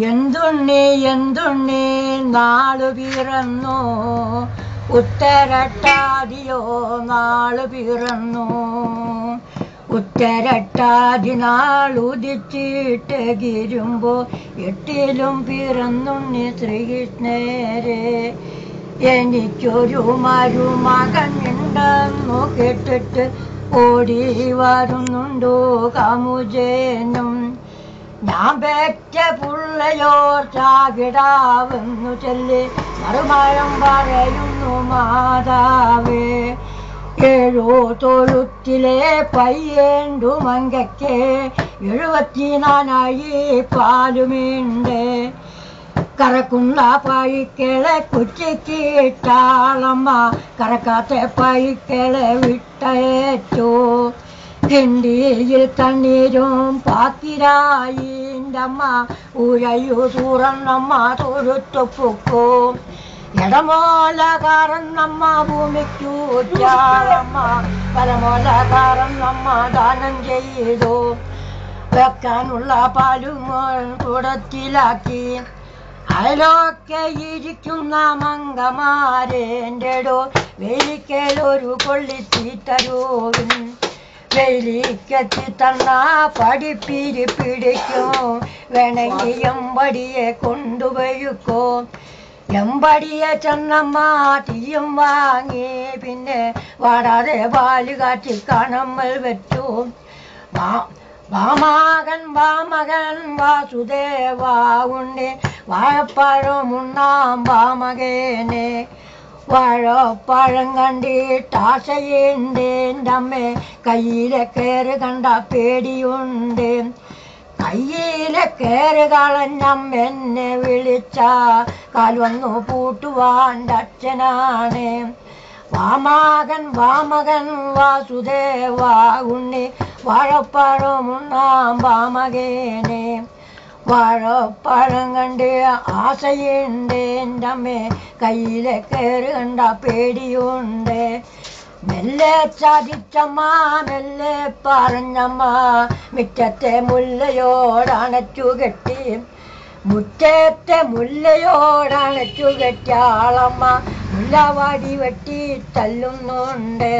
എന്തുണ്ണി എന്തുണ്ണി നാളു പിറന്നു, ഉത്തരട്ടാതിയോ നാളു പിറന്നു. ഉത്തരട്ടാതി നാളുദിച്ചിട്ട് ഗിരുമ്പോ എട്ടിലും പിറന്നുണ്ണി ശ്രീകൃഷ്ണരെ. എനിക്കൊരു മരുമകൻ ഉണ്ടെന്നു കേട്ടിട്ട് ഓടി വരുന്നുണ്ടോ കാമുജനും. ഞാൻ പെറ്റ പുള്ളയോർ ചാകിടാവെന്നു ചൊല്ലി മറുമഴം പറയുന്നു മാതാവേ. ഏഴോ തൊഴുത്തിലെ പയ്യേണ്ടു മങ്കയ്ക്ക് 74 പാലുമീണ്ട്. കറക്കുന്ന പൈക്കളെ കുറ്റിക്കിട്ടാളമ്മ കറക്കാത്ത പൈക്കളെ വിട്ടയച്ചു. കിണ്ടിയിൽ തണ്ണീരും പാത്തിരായിൻ്റമ്മ ഉഴയു തുറന്നമ്മ തൊഴുത്തുപ്പുക്കോ. ഇടമോല കാറന്നമ്മ ഭൂമിക്കു ചാളമ്മ, പലമോല ദാനം ചെയ്തു. വെക്കാനുള്ള പാലുമോൾ കുടത്തിലാക്കി അയലൊക്കെ ഇരിക്കുന്ന മങ്കമാരേൻ്റെടോ വെയിലിക്കലൊരു കൊള്ളിത്തീത്തരൂവിൻ. വെയിലിക്കെത്തി തന്ന പടിപ്പിരി പിടിക്കും, വേണമെങ്കിൽ എമ്പടിയെ കൊണ്ടുപോയിക്കോ. എമ്പടിയെ ചെന്നമ്മ തീയും വാങ്ങി, പിന്നെ വാടാതെ പാല് കാച്ചി കണമ്മൽ വെച്ചു. വാമകൻ വാസുദേവ ഉണ്ണി വാഴപ്പഴമുണ്ണാം വാമകനെ. വാഴപ്പഴം കണ്ടിട്ടാശയുണ്ട് എൻ്റെ അമ്മേ, കയ്യിലെ കയറ് കണ്ട പേടിയുണ്ട്. കയ്യിലെ കയറ് കളഞ്ഞമ്മെന്നെ വിളിച്ച കാൽ വന്നു പൂട്ടുവാൻ അച്ഛനാണ്. വാമകൻ വാസുദേവ ഉണ്ണി വാഴപ്പഴമുണ്ണാം വാമകനെ. വാഴപ്പഴം കണ്ട് ആശയുണ്ട് എൻ്റെ അമ്മേ, കയ്യിലെ കയറ് കണ്ട പേടിയുണ്ട്. മെല്ലെ ചതിച്ചമ്മ മെല്ലെ പറഞ്ഞമ്മ മുറ്റത്തെ മുല്ലയോടണച്ചു കെട്ടി. മുറ്റത്തെ മുല്ലയോടണച്ചു കെട്ടിയാളമ്മ മുല്ലവാടി വെട്ടി തല്ലുന്നുണ്ട്.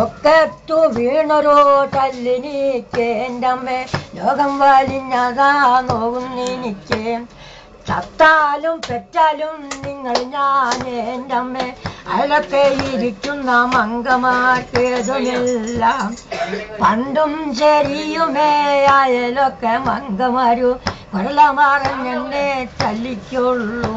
ഒക്കത്തു വീണൊരു തല്ലിനിക്ക് എൻ്റെ അമ്മേ, ലോകം വലിഞ്ഞതാ നോവുന്നെനിക്ക്. ചത്താലും പെറ്റാലും നിങ്ങൾ ഞാൻ എൻ്റെ അമ്മേ, അയലൊക്കെ ഇരിക്കുന്ന മങ്കമാർക്കേതുമെല്ലാം. പണ്ടും ശരിയുമേ അയലൊക്കെ മങ്കമാരു കൊരള മറഞ്ഞെന്നെ തല്ലിക്കുള്ളൂ.